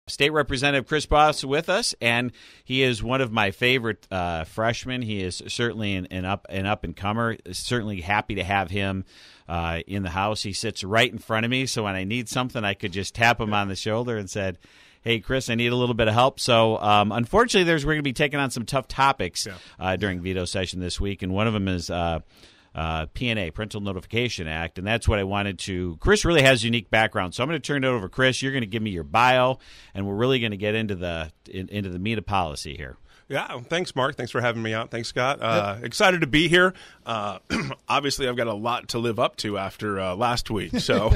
State Representative Chris Boss with us, and he is one of my favorite freshmen. He is certainly an up and comer. Certainly happy to have him in the House. He sits right in front of me, so when I need something, I could just tap him on the shoulder and said, "Hey, Chris, I need a little bit of help." So, unfortunately, we're going to be taking on some tough topics during veto session this week, and one of them is PNA, Parental Notification Act, and that's what I wanted to. Chris really has a unique background, so I'm going to turn it over to Chris. You're going to give me your bio, and we're really going to get into the meat of policy here. Yeah, thanks, Mark. Thanks for having me out. Thanks, Scott. Excited to be here. Obviously, I've got a lot to live up to after last week, so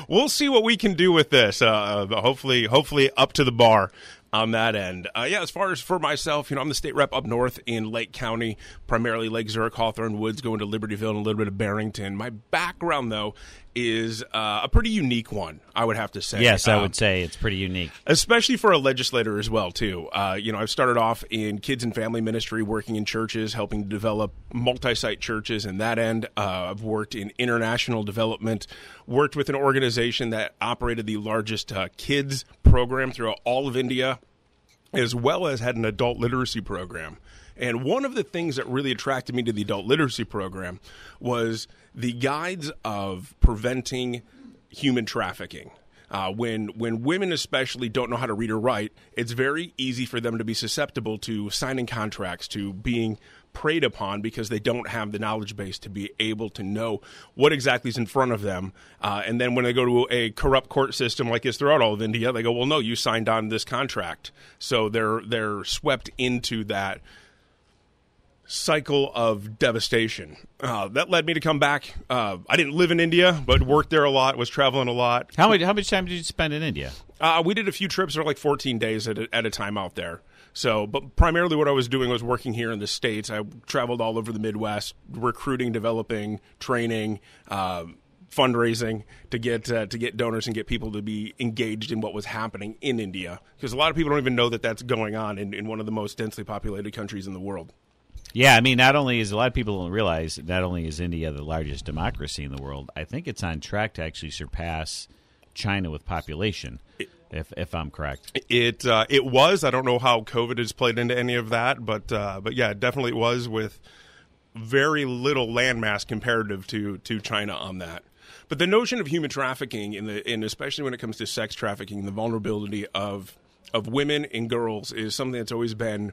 we'll see what we can do with this. Hopefully up to the bar on that end. As far as for myself, I'm the state rep up north in Lake County, primarily Lake Zurich, Hawthorne Woods, going to Libertyville and a little bit of Barrington. My background, though, is a pretty unique one, I would have to say. Yes, I would say it's pretty unique. Especially for a legislator as well, too. I've started off in kids and family ministry, working in churches, helping to develop multi-site churches in that end. I've worked in international development, worked with an organization that operated the largest kids program throughout all of India, as well as had an adult literacy program. And one of the things that really attracted me to the adult literacy program was the guides of preventing human trafficking. When women especially don't know how to read or write, it's very easy for them to be susceptible to signing contracts, to being preyed upon because they don't have the knowledge base to be able to know what exactly is in front of them. And then when they go to a corrupt court system like is throughout all of India, they go, well, no, you signed on this contract. So they're swept into that cycle of devastation. That led me to come back. I didn't live in India, but worked there a lot, was traveling a lot. How much time did you spend in India? We did a few trips, like 14 days at a time out there. So, but primarily what I was doing was working here in the States. I traveled all over the Midwest, recruiting, developing, training, fundraising to get donors and get people to be engaged in what was happening in India. Because a lot of people don't even know that that's going on in one of the most densely populated countries in the world. Yeah, I mean, not only is a lot of people don't realize, not only is India the largest democracy in the world, I think it's on track to actually surpass China with population, if I'm correct. It was. I don't know how COVID has played into any of that, but yeah, it definitely was, with very little landmass comparative to China on that. But the notion of human trafficking, and especially when it comes to sex trafficking, the vulnerability of women and girls is something that's always been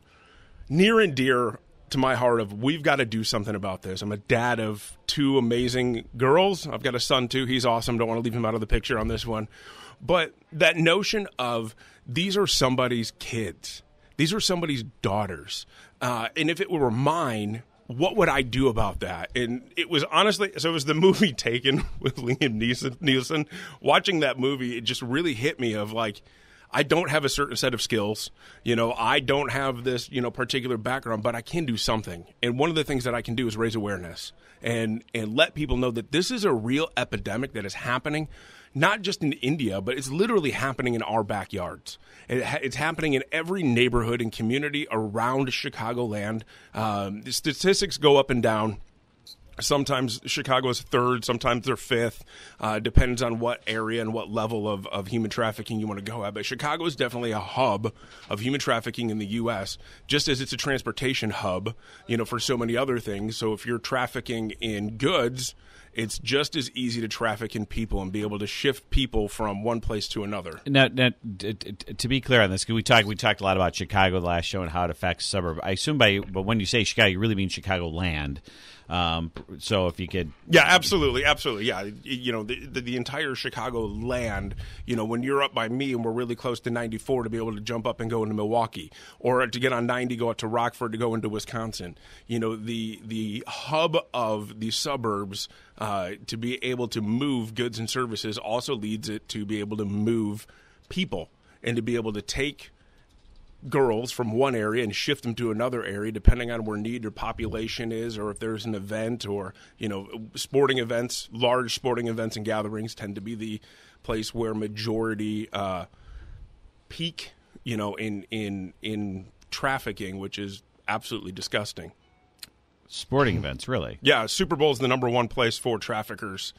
near and dear to my heart. Of we've got to do something about this. I'm a dad of two amazing girls. I've got a son too. He's awesome. Don't want to leave him out of the picture on this one. But that notion of these are somebody's kids. These are somebody's daughters. And if it were mine, what would I do about that? And it was honestly, so it was the movie Taken with Liam Neeson. Watching that movie, it just really hit me of like, I don't have a certain set of skills. I don't have this, particular background, but I can do something. And one of the things that I can do is raise awareness and let people know that this is a real epidemic that is happening, not just in India, but it's literally happening in our backyards. It's happening in every neighborhood and community around Chicagoland. The statistics go up and down. Sometimes Chicago is third, sometimes they're fifth. Depends on what area and what level of human trafficking you want to go at. But Chicago is definitely a hub of human trafficking in the U.S., just as it's a transportation hub, for so many other things. So if you're trafficking in goods, it's just as easy to traffic in people and be able to shift people from one place to another. Now, to be clear on this, because we talked a lot about Chicago the last show and how it affects suburb. I assume but when you say Chicago, you really mean Chicago land. So if you could, yeah, absolutely, yeah. The entire Chicago land. When you're up by me and we're really close to 94 to be able to jump up and go into Milwaukee, or to get on 90 go out to Rockford to go into Wisconsin. The hub of the suburbs to be able to move goods and services also leads it to be able to move people and to be able to take girls from one area and shift them to another area depending on where need or population is, or if there's an event, or sporting events. Large sporting events and gatherings tend to be the place where majority peak in trafficking, which is absolutely disgusting. Sporting events, really. Yeah, Super Bowl is the number one place for traffickers,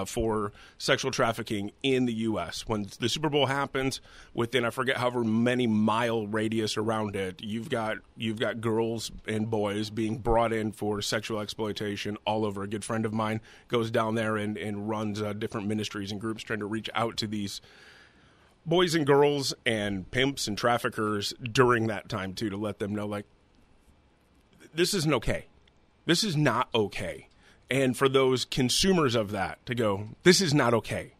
for sexual trafficking in the U.S. When the Super Bowl happens, within I forget however many mile radius around it, you've got girls and boys being brought in for sexual exploitation all over. A good friend of mine goes down there and runs different ministries and groups trying to reach out to these boys and girls and pimps and traffickers during that time too, to let them know, like, this isn't okay. This is not okay. And for those consumers of that to go, this is not okay.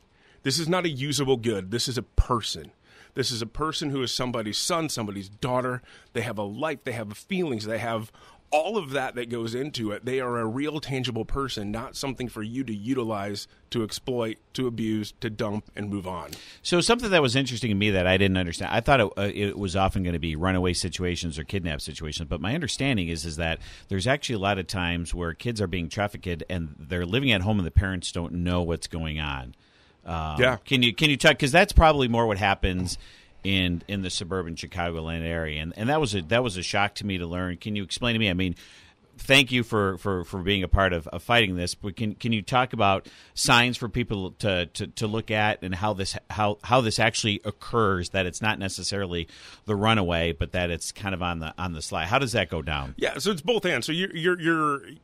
This is not a usable good. This is a person. This is a person who is somebody's son, somebody's daughter. They have a life. They have feelings. They have all of that goes into it. They are a real, tangible person, not something for you to utilize, to exploit, to abuse, to dump, and move on. So something that was interesting to me that I didn't understand, I thought it was often going to be runaway situations or kidnap situations, but my understanding is that there's actually a lot of times where kids are being trafficked and they're living at home and the parents don't know what's going on. Yeah. Can you talk, because that's probably more what happens in the suburban Chicagoland area, and that was a shock to me to learn. Can you explain to me? I mean, thank you for being a part of fighting this, but can you talk about signs for people to look at, and how this actually occurs, that it's not necessarily the runaway, but that it's kind of on the slide? How does that go down? Yeah, so it's both ends. So your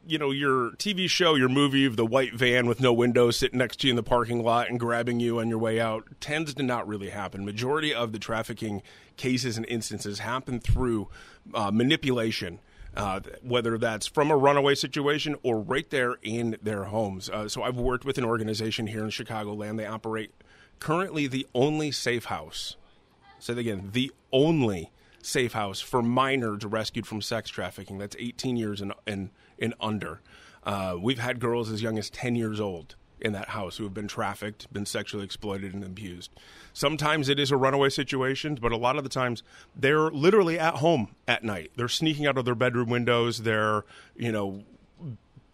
TV show, your movie of the white van with no windows sitting next to you in the parking lot and grabbing you on your way out tends to not really happen. Majority of the trafficking cases and instances happen through manipulation. Whether that's from a runaway situation or right there in their homes. So I've worked with an organization here in Chicagoland. They operate currently the only safe house. Say that again, the only safe house for minors rescued from sex trafficking. That's 18 years and under. We've had girls as young as 10 years old in that house who have been trafficked, been sexually exploited, and abused. Sometimes it is a runaway situation, but a lot of the times they're literally at home at night. They're sneaking out of their bedroom windows. They're,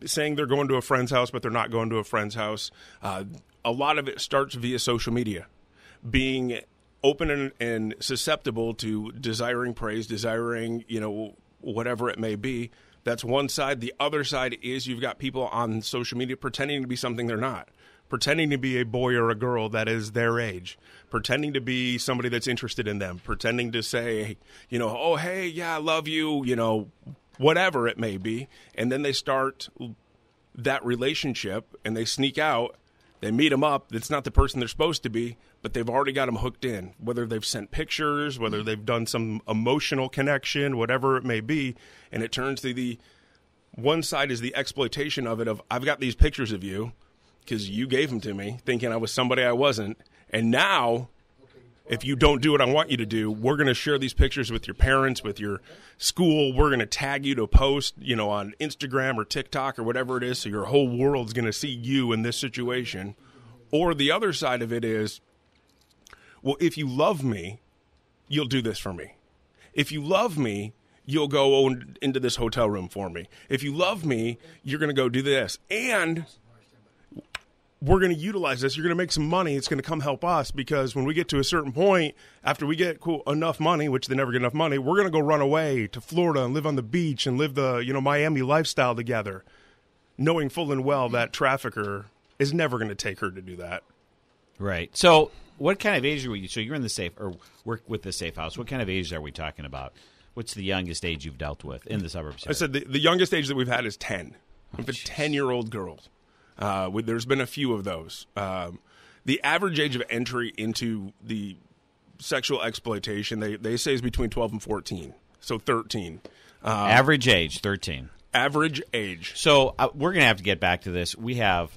saying they're going to a friend's house, but they're not going to a friend's house. A lot of it starts via social media, being open and susceptible to desiring praise, desiring, whatever it may be. That's one side. The other side is you've got people on social media pretending to be something they're not, pretending to be a boy or a girl that is their age, pretending to be somebody that's interested in them, pretending to say, oh, hey, yeah, I love you, whatever it may be. And then they start that relationship and they sneak out. They meet them up. It's not the person they're supposed to be, but they've already got them hooked in, whether they've sent pictures, whether they've done some emotional connection, whatever it may be. And it turns to the one side is the exploitation of it, of I've got these pictures of you because you gave them to me thinking I was somebody I wasn't. And now, if you don't do what I want you to do, we're going to share these pictures with your parents, with your school. We're going to tag you to post, on Instagram or TikTok or whatever it is. So your whole world's going to see you in this situation. Or the other side of it is, well, if you love me, you'll do this for me. If you love me, you'll go into this hotel room for me. If you love me, you're going to go do this. And we're going to utilize this. You're going to make some money. It's going to come help us, because when we get to a certain point, after we get enough money, which they never get enough money, we're going to go run away to Florida and live on the beach and live the, Miami lifestyle together, knowing full and well that trafficker is never going to take her to do that. Right. So what kind of age are you? So you're in the safe, or work with the safe house. What kind of age are we talking about? What's the youngest age you've dealt with in the suburbs? I said the youngest age that we've had is 10. We've had 10-year-old girls. There's been a few of those. The average age of entry into the sexual exploitation, they say, is between 12 and 14, so 13. Average age, 13. Average age. So we're going to have to get back to this. We have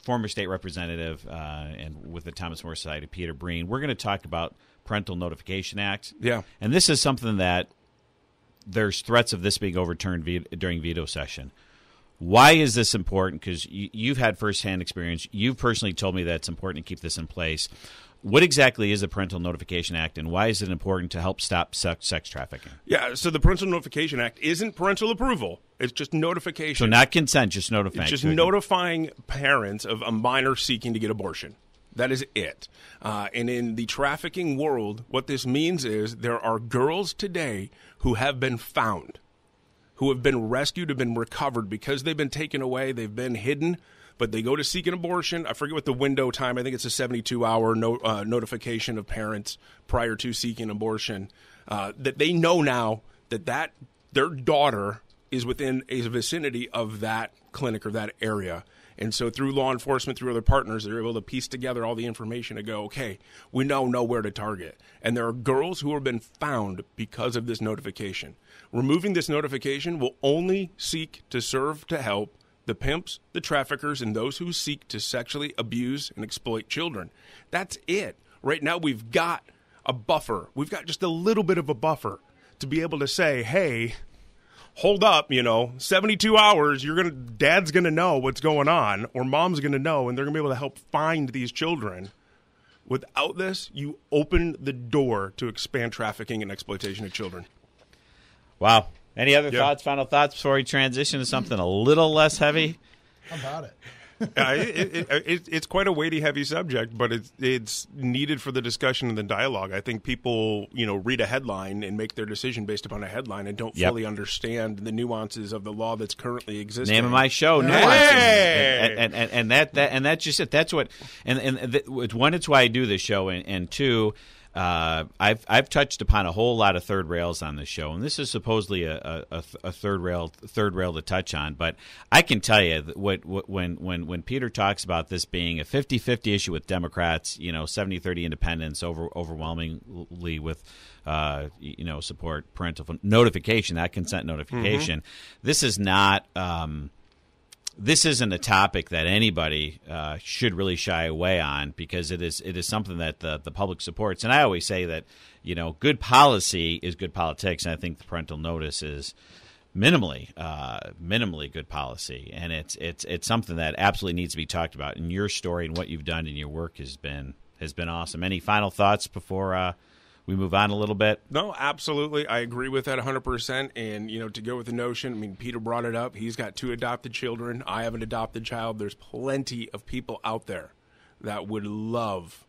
former state representative and with the Thomas More Society, Peter Breen. We're going to talk about Parental Notification Act. Yeah. And this is something that there's threats of this being overturned during veto session. Why is this important? Because you've had firsthand experience. You've personally told me that it's important to keep this in place. What exactly is the Parental Notification Act, and why is it important to help stop sex trafficking? Yeah, so the Parental Notification Act isn't parental approval. It's just notification. So not consent, just notifying. It's just notifying parents of a minor seeking to get abortion. That is it. And in the trafficking world, what this means is there are girls today who have been found who have been rescued, have been recovered because they've been taken away, they've been hidden, but they go to seek an abortion. I forget what the window time, I think it's a 72-hour notification of parents prior to seeking abortion, that they know now that their daughter is within a vicinity of that clinic or that area. And so through law enforcement, through other partners, they're able to piece together all the information to go, okay, we now know where to target. And there are girls who have been found because of this notification. Removing this notification will only seek to serve to help the pimps, the traffickers, and those who seek to sexually abuse and exploit children. That's it. Right now we've got a buffer. We've got just a little bit of a buffer to be able to say, hey, hold up, 72 hours, dad's going to know what's going on, or mom's going to know, and they're going to be able to help find these children. Without this, you open the door to expand trafficking and exploitation of children. Wow. Any other thoughts, final thoughts before we transition to something a little less heavy? How about it? It's quite a weighty, heavy subject, but it's needed for the discussion and the dialogue. I think people, read a headline and make their decision based upon a headline and don't fully understand the nuances of the law that's currently existing. Name of my show, Nuance, and that's just it. That's what, one, it's why I do this show, and two, I've touched upon a whole lot of third rails on this show, and this is supposedly a third rail to touch on. But I can tell you that when Peter talks about this being a 50-50 issue with Democrats, 70-30 independents, overwhelmingly with support parental notification, that consent notification. Mm-hmm. This is not. This isn't a topic that anybody should really shy away on, because it is something that the public supports. And I always say that good policy is good politics, and I think the parental notice is minimally good policy, and it's something that absolutely needs to be talked about. And your story and what you've done in your work has been awesome. Any final thoughts before we move on a little bit? No, absolutely. I agree with that 100%. And, to go with the notion, Peter brought it up. He's got 2 adopted children. I have an adopted child. There's plenty of people out there that would love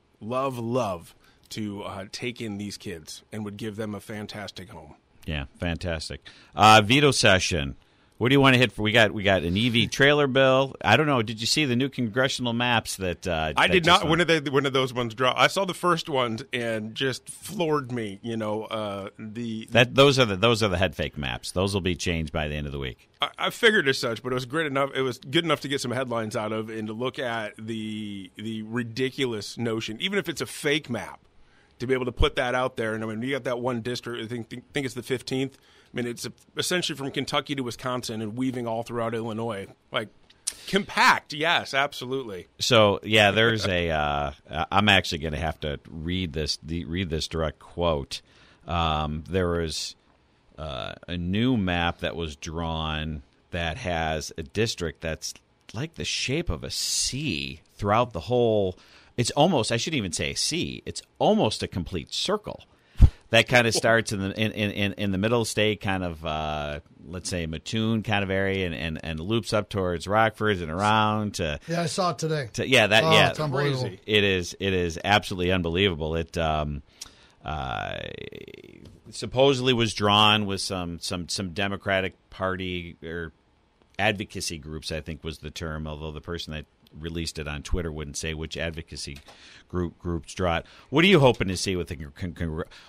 to take in these kids and would give them a fantastic home. Yeah, fantastic. Veto session. What do you want to hit for? We got an EV trailer bill. I don't know. Did you see the new congressional maps that? I did not. When did those ones drop? I saw the first ones and just floored me. Those are the head fake maps. Those will be changed by the end of the week. I figured as such, but it was great enough. It was good enough to get some headlines out of, and to look at the ridiculous notion, even if it's a fake map, to be able to put that out there. And you got that one district. I think it's the 15th. It's essentially from Kentucky to Wisconsin and weaving all throughout Illinois. Like, compact, yes, absolutely. So, yeah, there's I'm actually going to have to read this direct quote. There was a new map that was drawn that has a district that's like the shape of a C throughout the whole. It's almost, I shouldn't even say a C. It's almost a complete circle. That kind of starts in the middle state, kind of let's say Mattoon kind of area, and loops up towards Rockford and around to. Yeah, I saw it today. It's unbelievable. It is absolutely unbelievable. It supposedly was drawn with some Democratic Party or advocacy groups, I think was the term, although the person that released it on Twitter wouldn't say which advocacy groups draw it. What are you hoping to see with the?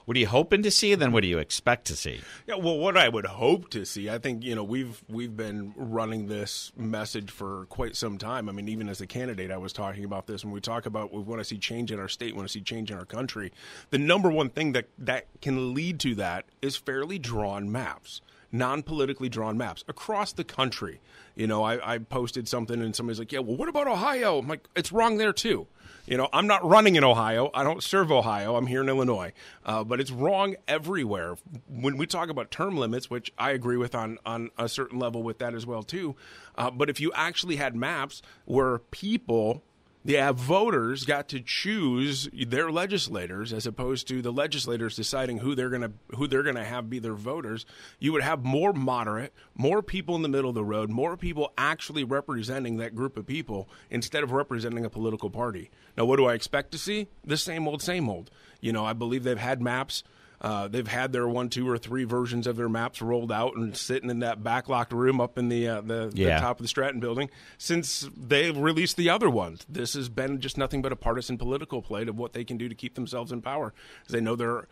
What are you hoping to see? And then what do you expect to see? Yeah, well, what I would hope to see, I think we've been running this message for quite some time. Even as a candidate, I was talking about this when we talk about we want to see change in our state, we want to see change in our country. The number one thing that can lead to that is fairly drawn maps. Non-politically drawn maps across the country. I posted something and somebody's like, yeah, well, what about Ohio? I'm like, it's wrong there too. I'm not running in Ohio. I don't serve Ohio. I'm here in Illinois. But it's wrong everywhere. When we talk about term limits, which I agree with on a certain level with that as well too. But if you actually had maps where voters got to choose their legislators as opposed to the legislators deciding who they're gonna have be their voters, you would have more moderate, more people in the middle of the road, more people actually representing that group of people instead of representing a political party. Now, what do I expect to see? The same old, same old. I believe they've had maps They've had their 1, 2, or 3 versions of their maps rolled out and sitting in that backlocked room up in the top of the Stratton building since they released the other ones. This has been just nothing but a partisan political play of what they can do to keep themselves in power. They know they're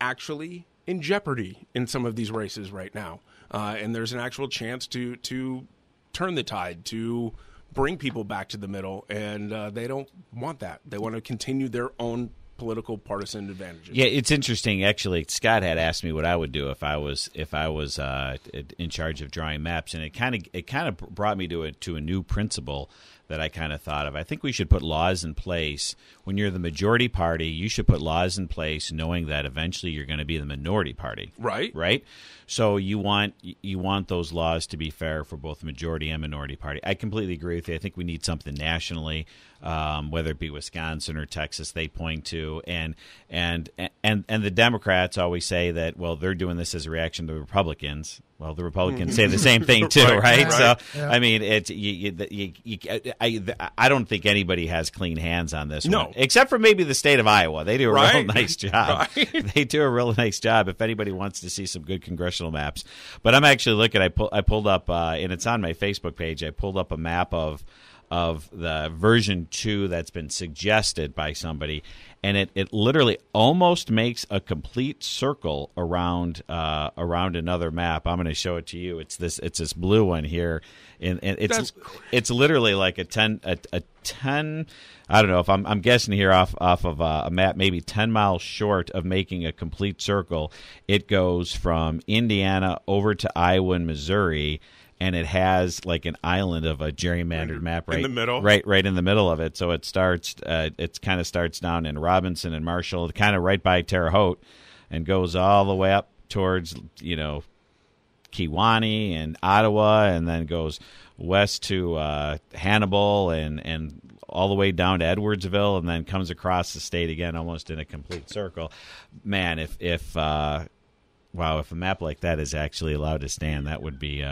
actually in jeopardy in some of these races right now. And there's an actual chance to turn the tide, to bring people back to the middle, and they don't want that. They want to continue their own political partisan advantages. Yeah, it's interesting. Actually, Scott had asked me what I would do if I was in charge of drawing maps, and it kind of brought me to a new principle that I kind of thought of. I think we should put laws in place. When you're the majority party, you should put laws in place knowing that eventually you're going to be the minority party. Right? So you want those laws to be fair for both the majority and minority party. I completely agree with you. I think we need something nationally, whether it be Wisconsin or Texas they point to. And the Democrats always say that, well, they're doing this as a reaction to the Republicans. Well, the Republicans say the same thing too, right? So, yeah. I mean, I don't think anybody has clean hands on this one, except for maybe the state of Iowa. They do a real nice job. They do a real nice job. If anybody wants to see some good congressional maps, but I'm actually looking. I pulled up, and it's on my Facebook page. I pulled up a map of the version 2 that's been suggested by somebody, and it literally almost makes a complete circle around another map. I'm going to show it to you. It's this blue one here, and it's literally like a 10. I don't know if I'm guessing here off of a map, maybe 10 miles short of making a complete circle. It goes from Indiana over to Iowa and Missouri. And it has like an island of a gerrymandered map right in the middle, right in the middle of it. So it starts, it kind of starts down in Robinson and Marshall, kind of right by Terre Haute, and goes all the way up towards Kewaunee and Ottawa, and then goes west to Hannibal and all the way down to Edwardsville, and then comes across the state again, almost in a complete circle. Man, if a map like that is actually allowed to stand, that would be.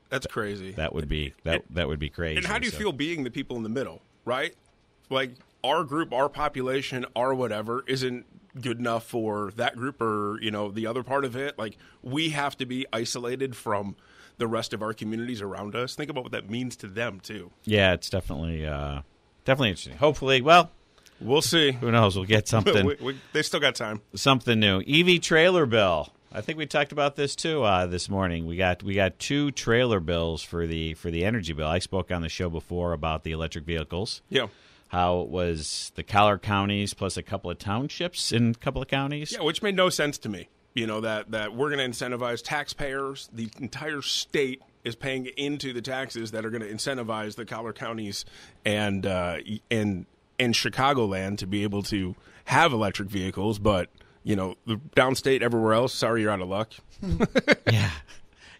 That's crazy. That would be crazy. And how do you feel being the people in the middle, right? Like our group, our population, our whatever isn't good enough for that group or, the other part of it. Like we have to be isolated from the rest of our communities around us. Think about what that means to them too. Yeah, it's definitely interesting. Hopefully, well, we'll see. Who knows? We'll get something. They still got time. Something new. EV trailer bill. I think we talked about this too this morning. We got 2 trailer bills for the energy bill. I spoke on the show before about the electric vehicles. Yeah. How it was the Collar counties plus a couple of townships in a couple of counties. Yeah, which made no sense to me. That we're going to incentivize taxpayers. The entire state is paying into the taxes that are going to incentivize the Collar counties and Chicagoland to be able to have electric vehicles, but the downstate everywhere else, sorry, you're out of luck.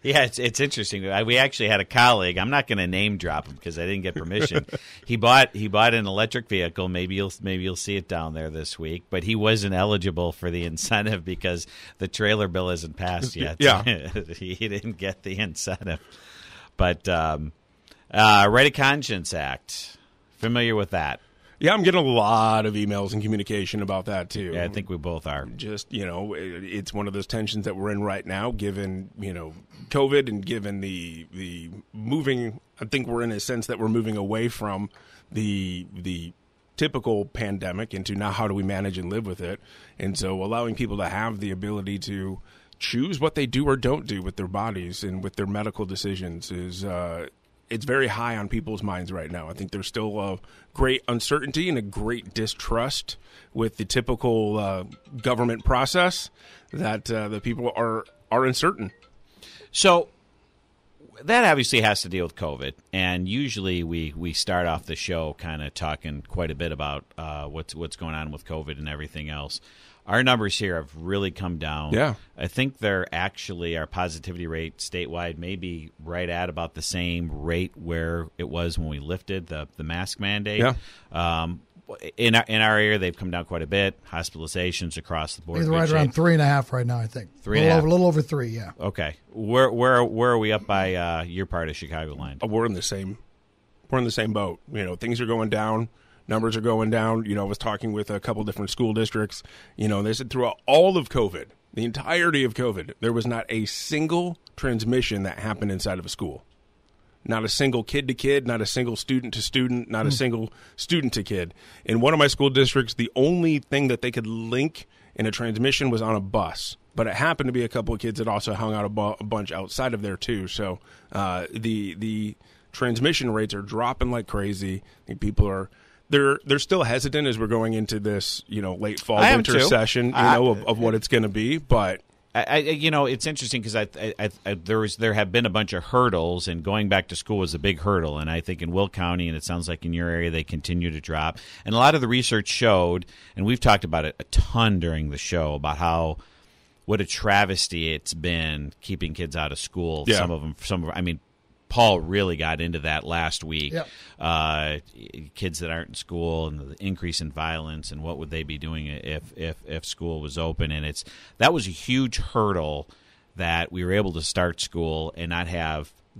Yeah, it's interesting. We actually had a colleague. I'm not going to name drop him because I didn't get permission. He bought an electric vehicle. Maybe you'll see it down there this week. But he wasn't eligible for the incentive because the trailer bill isn't passed yet. Yeah, he didn't get the incentive. But Right of Conscience Act. Familiar with that? Yeah, I'm getting a lot of emails and communication about that, too. Yeah, I think we both are. Just, it's one of those tensions that we're in right now, given, COVID and given the moving. I think we're in a sense that we're moving away from the typical pandemic into now how do we manage and live with it. And so allowing people to have the ability to choose what they do or don't do with their bodies and with their medical decisions is it's very high on people's minds right now. I think there's still a great uncertainty and a great distrust with the typical government process that the people are uncertain. So that obviously has to deal with COVID, and usually we start off the show kind of talking quite a bit about what's going on with COVID and everything else. Our numbers here have really come down. Yeah. I think they're actually, our positivity rate statewide may be right at about the same rate where it was when we lifted the mask mandate. Yeah. In our area, they've come down quite a bit. Hospitalizations across the board. He's right around 3.5 right now, I think. 3.5. A little over 3, yeah. Okay. Where are we up by your part of Chicagoland? We're in the same boat. Things are going down. Numbers are going down. I was talking with a couple different school districts. They said throughout all of COVID, the entirety of COVID, there was not a single transmission that happened inside of a school. Not a single kid to kid, not a single student to student, not a single student to kid. In one of my school districts, the only thing that they could link in a transmission was on a bus. But it happened to be a couple of kids that also hung out a bunch outside of there too. So the transmission rates are dropping like crazy. I think people are they're still hesitant as we're going into this late fall winter session of what it's going to be. But it's interesting because there have been a bunch of hurdles, and going back to school was a big hurdle. And I think in Will County, and it sounds like in your area, they continue to drop. And a lot of the research showed, and we've talked about it a ton during the show, about what a travesty it's been keeping kids out of school. Yeah. Paul really got into that last week. Yep. Kids that aren't in school and the increase in violence, and what would they be doing if school was open. And that was a huge hurdle that we were able to start school and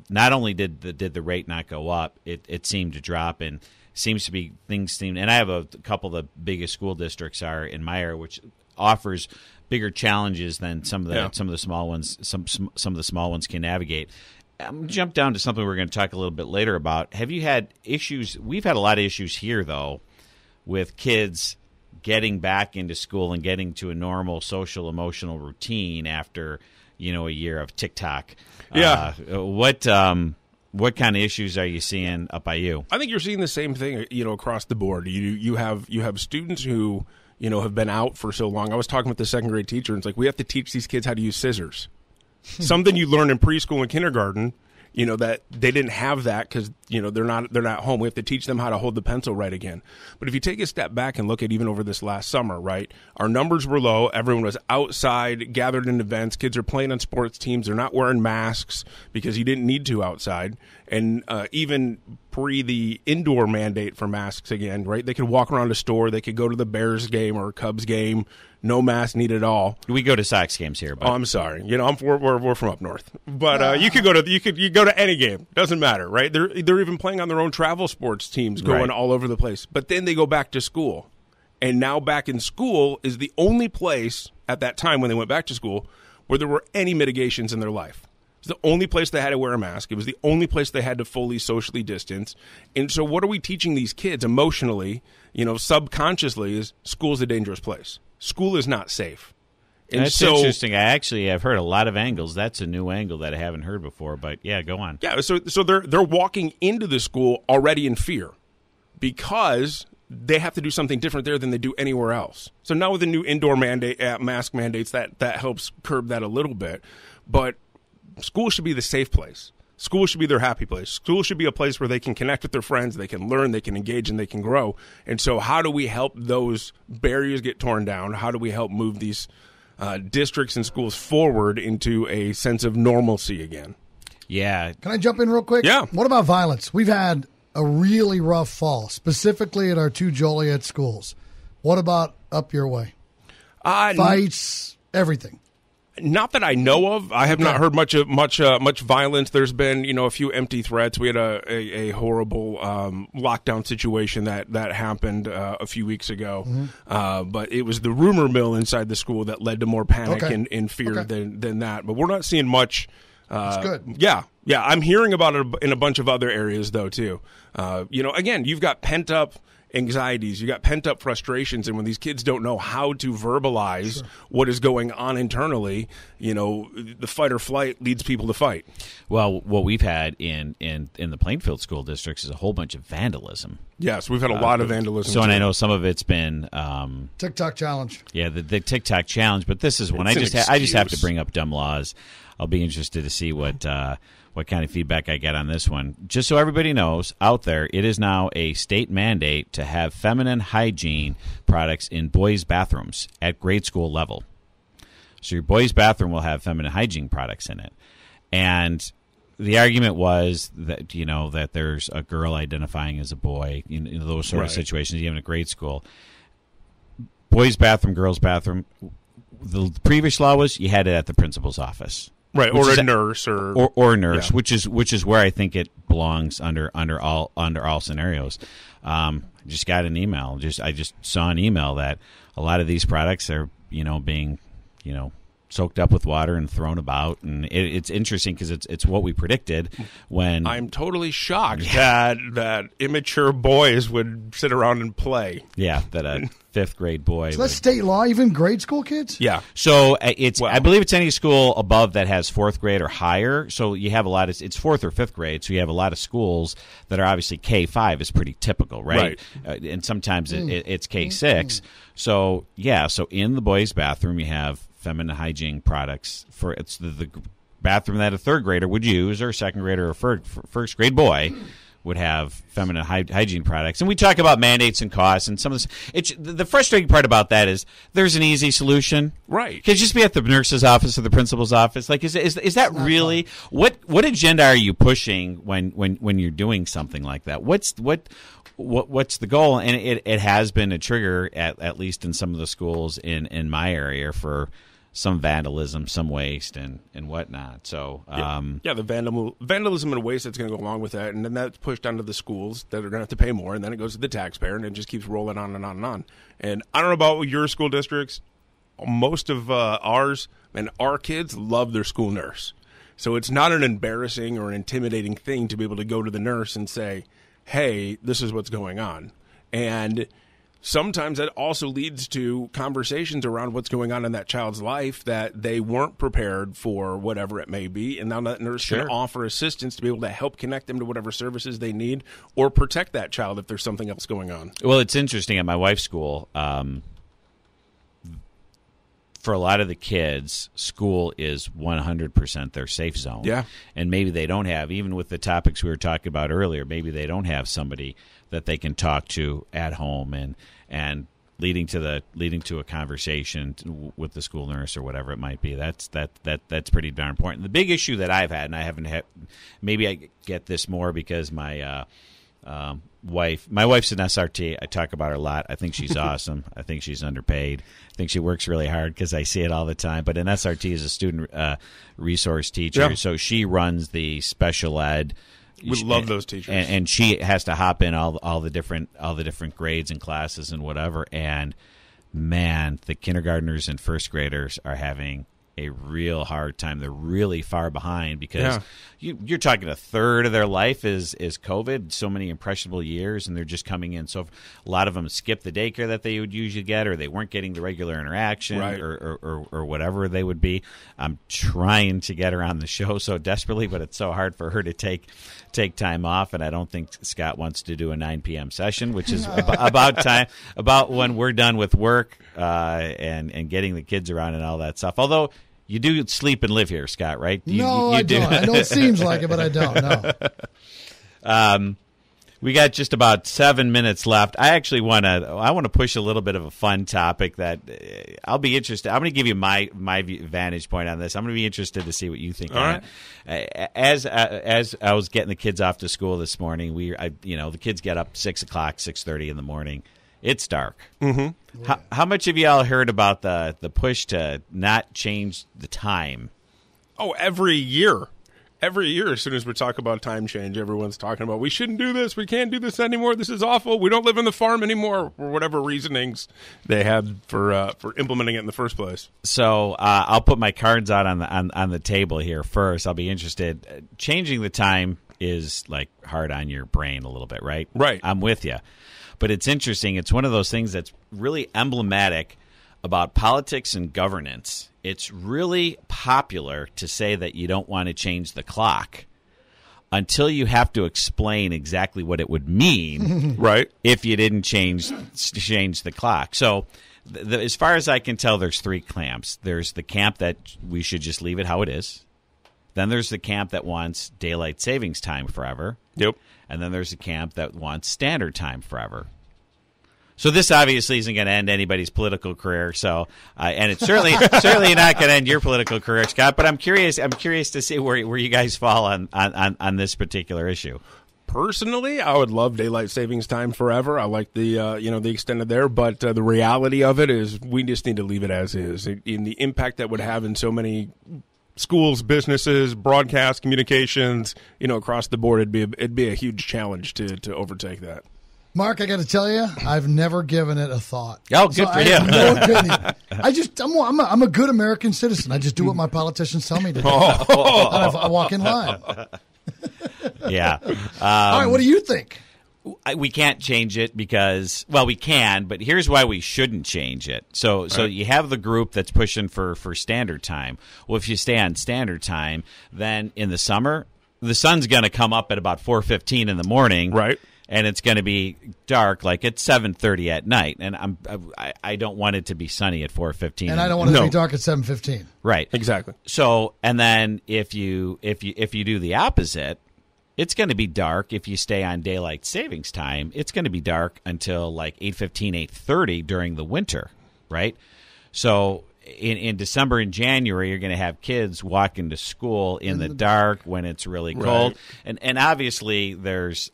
not only did the rate not go up, it seemed to drop, and and I have a couple of the biggest school districts are in my area, which offers bigger challenges than some of the small ones. Some of the small ones can navigate. I'm going to jump down to something we're going to talk a little bit later about. Have you had issues? We've had a lot of issues here, though, with kids getting back into school and getting to a normal social, emotional routine after, a year of TikTok. Yeah. What kind of issues are you seeing up by you? I think you're seeing the same thing, across the board. You have students who, have been out for so long. I was talking with the second grade teacher, and it's like, we have to teach these kids how to use scissors. Something you learn in preschool and kindergarten, that they didn't have that because, they're not home. We have to teach them how to hold the pencil right again. But if you take a step back and look at even over this last summer, right, our numbers were low. Everyone was outside, gathered in events. Kids are playing on sports teams. They're not wearing masks because you didn't need to outside. And even pre the indoor mandate for masks again, right, they could walk around a store. They could go to the Bears game or Cubs game. No mask needed at all. We go to Sox games here. But. Oh, I'm sorry. We're from up north, but you could go to any game. Doesn't matter, right? They're even playing on their own travel sports teams, going all over the place. But then they go back to school, and now back in school is the only place at that time when they went back to school where there were any mitigations in their life. It was the only place they had to wear a mask. It was the only place they had to fully socially distance. And so, what are we teaching these kids emotionally? Subconsciously, is school's a dangerous place. School is not safe. And that's interesting. I've heard a lot of angles. That's a new angle that I haven't heard before. But yeah, go on. Yeah, so they're walking into the school already in fear because they have to do something different there than they do anywhere else. So now with the new indoor mask mandates, that helps curb that a little bit. But school should be the safe place. School should be their happy place. School should be a place where they can connect with their friends, they can learn, they can engage, and they can grow. And so how do we help those barriers get torn down? How do we help move these districts and schools forward into a sense of normalcy again? Yeah. Can I jump in real quick? Yeah. What about violence? We've had a really rough fall, specifically at our two Joliet schools. What about up your way? Fights, everything. Not that I know of. I have not heard much violence. There's been, a few empty threats. We had a horrible lockdown situation that happened a few weeks ago. Mm-hmm. But it was the rumor mill inside the school that led to more panic and fear than that. But we're not seeing much. That's good. Yeah. I'm hearing about it in a bunch of other areas, though, too. Again, you've got pent-up anxieties, you got pent-up frustrations, and when these kids don't know how to verbalize what is going on internally, the fight or flight leads people to fight. Well, what we've had in the Plainfield school districts is a whole bunch of vandalism. Yes, we've had a lot of vandalism. So, and I know some of it's been TikTok challenge. Yeah, the TikTok challenge, but this is one I just have to bring up dumb laws. I'll be interested to see what kind of feedback I get on this one. Just so everybody knows, out there, it is now a state mandate to have feminine hygiene products in boys' bathrooms at grade school level. So your boys' bathroom will have feminine hygiene products in it. And the argument was that, that there's a girl identifying as a boy, those sort of situations, even at grade school. Boys' bathroom, girls' bathroom. The previous law was you had it at the principal's office. Right, or a nurse, or a nurse, which is where I think it belongs under all scenarios. just got an email. I just saw an email that a lot of these products are, being, soaked up with water and thrown about, and it's interesting because it's what we predicted. When I'm totally shocked that immature boys would sit around and play. Yeah, that a fifth grade boy. So that's state law, even grade school kids? Yeah. So I believe it's any school above that has fourth grade or higher. So you have it's fourth or fifth grade. So you have a lot of schools that are obviously K-5 is pretty typical, right? And sometimes it's K-6. So so in the boys' bathroom you have feminine hygiene products for it's the bathroom that a third grader would use, or a second grader or first grade boy would have feminine hygiene products. And we talk about mandates and costs and some of this. The frustrating part about that is there's an easy solution. Right. It could just be at the nurse's office or the principal's office. Like, is that really what agenda are you pushing when you're doing something like that? What's the goal? And it has been a trigger at least in some of the schools in my area for some vandalism, some waste, and whatnot. So, the vandalism and waste that's going to go along with that, and then that's pushed onto the schools that are going to have to pay more, and then it goes to the taxpayer, and it just keeps rolling on and on and on. And I don't know about your school districts. Most of ours, and our kids love their school nurse. So it's not an embarrassing or an intimidating thing to be able to go to the nurse and say, hey, this is what's going on. And sometimes that also leads to conversations around what's going on in that child's life that they weren't prepared for, whatever it may be. And now that nurse can offer assistance to be able to help connect them to whatever services they need or protect that child if there's something else going on. Well, it's interesting at my wife's school. For a lot of the kids, school is 100% their safe zone. Yeah. And maybe they don't have, even with the topics we were talking about earlier, maybe they don't have somebody that they can talk to at home and leading to a conversation with the school nurse or whatever it might be. That's pretty darn important. The big issue that I've had, and I haven't had, maybe I get this more because my wife's an SRT. I talk about her a lot. I think she's awesome. I think she's underpaid. I think she works really hard because I see it all the time. But an SRT is a student resource teacher, so she runs the special ed. We love those teachers, and she has to hop in all the different grades and classes and whatever. And man, the kindergartners and first graders are having a real hard time. They're really far behind because you're talking a third of their life is COVID, so many impressionable years, and they're just coming in. So a lot of them skip the daycare that they would usually get, or they weren't getting the regular interaction or whatever they would be. I'm trying to get her on the show so desperately, but it's so hard for her to take time off, and I don't think Scott wants to do a 9 p.m. session, which is about when we're done with work and getting the kids around and all that stuff. Although you do sleep and live here, Scott, right? I don't. I know it seems like it, but I don't. No. We got just about 7 minutes left. I actually want to push a little bit of a fun topic that I'll be interested. I'm going to give you my vantage point on this. I'm going to be interested to see what you think. All right. As I was getting the kids off to school this morning, the kids get up 6 o'clock, 6:30 in the morning. It's dark. Mm-hmm. How much have y'all heard about the push to not change the time? Oh, every year. Every year, as soon as we talk about time change, everyone's talking about we shouldn't do this. We can't do this anymore. This is awful. We don't live in the farm anymore, or whatever reasonings they had for implementing it in the first place. So I'll put my cards out on the table here first. I'll be interested. Changing the time is like hard on your brain a little bit, right? Right. I'm with you. But it's interesting. It's one of those things that's really emblematic about politics and governance. It's really popular to say that you don't want to change the clock until you have to explain exactly what it would mean right, if you didn't change the clock. So as far as I can tell, there's 3 camps. There's the camp that we should just leave it how it is. Then there's the camp that wants daylight savings time forever. Yep. And then there's a camp that wants standard time forever. So this obviously isn't going to end anybody's political career. So, and it's certainly not going to end your political career, Scott. But I'm curious to see where you guys fall on this particular issue. Personally, I would love daylight savings time forever. I like the the extended there, but the reality of it is we just need to leave it as is. In the impact that would have in so many schools, businesses, broadcast, communications, across the board, it'd be a huge challenge to overtake that. Mark, I got to tell you, I've never given it a thought. Oh, good for you. I have no opinion. I'm a good American citizen. I just do what my politicians tell me to do. I walk in line. Yeah. All right, what do you think? We can't change it because, well, we can, but here's why we shouldn't change it. So you have the group that's pushing for standard time. Well, if you stay on standard time, then in the summer, the sun's going to come up at about 4:15 in the morning. Right. And it's going to be dark like at 7:30 at night. And I don't want it to be sunny at 4:15. And I don't want it to be dark at 7:15. Right. Exactly. So, and then if you do the opposite, it's going to be dark if you stay on daylight savings time. It's going to be dark until like 8:15, 8:30 during the winter, right? So in December and January, you're going to have kids walking to school in the dark when it's really cold. Right. And obviously there's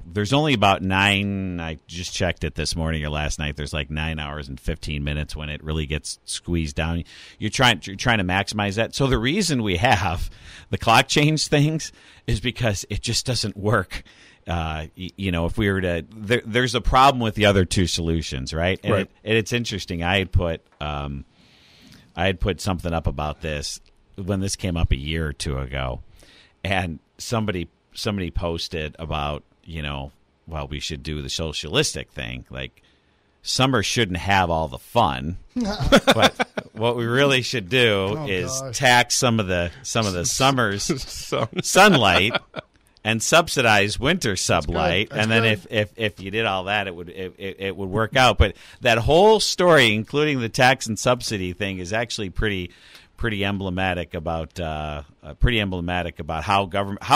there's only about 9, I just checked it this morning or last night, there's like 9 hours and 15 minutes when it really gets squeezed down. You're trying to maximize that. So the reason we have the clock change things is because it just doesn't work. If we were to, there's a problem with the other two solutions, right? And it's interesting. I had put something up about this when this came up a year or two ago, and somebody posted about, we should do the socialistic thing. Like, summer shouldn't have all the fun, but what we really should do is tax some of the summer's sunlight and subsidize winter sublight. And then if you did all that, it would work out. But that whole story, including the tax and subsidy thing, is actually pretty emblematic about how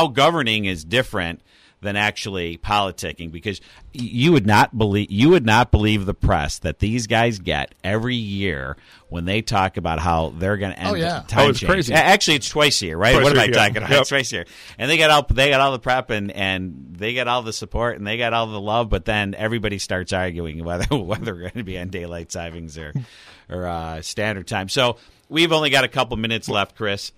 governing is different than actually politicking, because you would not believe the press that these guys get every year when they talk about how they're going to end time it's change. crazy. Actually, it's twice a year, right? What am I talking about? Yep. It's twice a year, and they got all the prep and they get all the support and they got all the love, but then everybody starts arguing whether we're going to be on daylight savings or standard time. So we've only got a couple minutes left, Chris.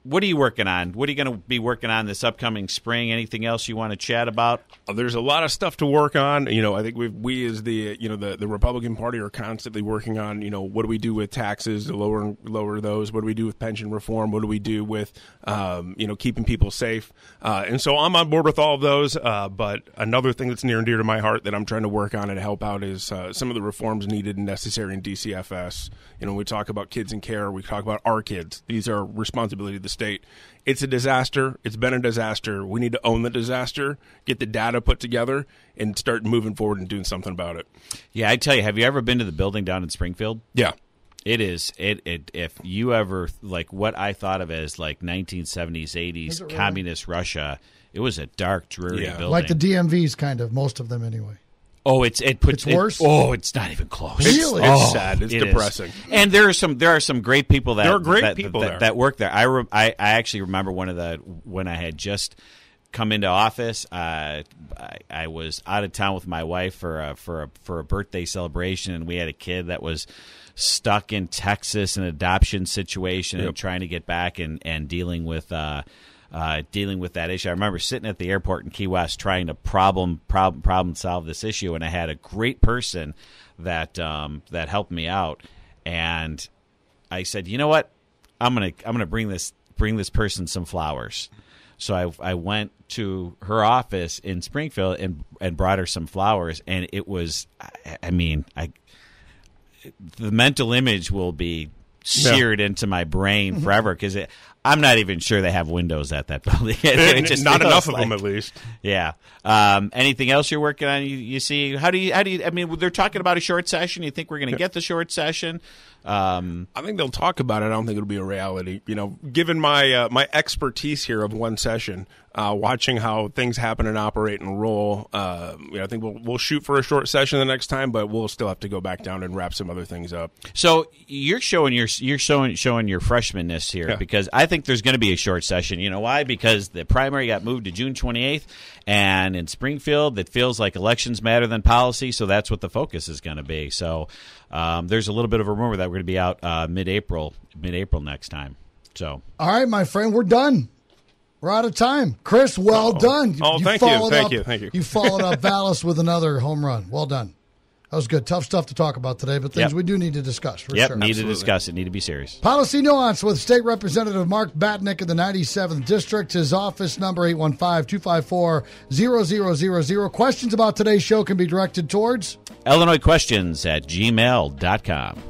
What are you working on? What are you going to be working on this upcoming spring? Anything else you want to chat about? There's a lot of stuff to work on. I think we as the Republican Party are constantly working on, what do we do with taxes to lower those? What do we do with pension reform? What do we do with, keeping people safe? And so I'm on board with all of those. But another thing that's near and dear to my heart that I'm trying to work on and help out is some of the reforms needed and necessary in DCFS. When we talk about kids in care, we talk about our kids. These are responsibility of the state. It's a disaster. It's been a disaster. We need to own the disaster, get the data put together, and start moving forward and doing something about it. Yeah, I tell you, have you ever been to the building down in Springfield? Yeah. It is. If you ever, like what I thought of as like 1970s, 80s really? Communist Russia, it was a dark, dreary building. Like the DMVs, kind of, most of them anyway. Oh, it's worse. It's not even close. Really? It's sad. It's depressing. And there are some great people that that work there. I actually remember when I had just come into office. I was out of town with my wife for a birthday celebration, and we had a kid that was stuck in Texas, an adoption situation, and trying to get back and dealing with that issue. I remember sitting at the airport in Key West trying to problem solve this issue, and I had a great person that helped me out. And I said, you know what, I'm gonna bring this person some flowers. So I went to her office in Springfield and brought her some flowers, and it was, the mental image will be seared into my brain forever, because I'm not even sure they have windows at that building. Not enough of them, at least. Yeah. Anything else you're working on? You see, how do you? I mean, they're talking about a short session. You think we're going to get the short session? I think they'll talk about it. I don't think it'll be a reality. Given my my expertise here of one session, watching how things happen and operate and roll, I think we'll shoot for a short session the next time, but we'll still have to go back down and wrap some other things up. So you're showing your freshness here, because I think there's going to be a short session. You know why? Because the primary got moved to June 28th, and in Springfield, it feels like elections matter than policy, so that's what the focus is going to be. So there's a little bit of a rumor that we're going to be out mid-April next time. So, all right, my friend, we're done. We're out of time. Chris, well done. Thank you. You followed up Vallis with another home run. Well done. That was good. Tough stuff to talk about today, but things we do need to discuss for sure. Need to discuss it. Need to be serious. Policy Nuance with State Representative Mark Batinick of the 97th District. His office number 815-254-0000. Questions about today's show can be directed towards IllinoisQuestions@gmail.com.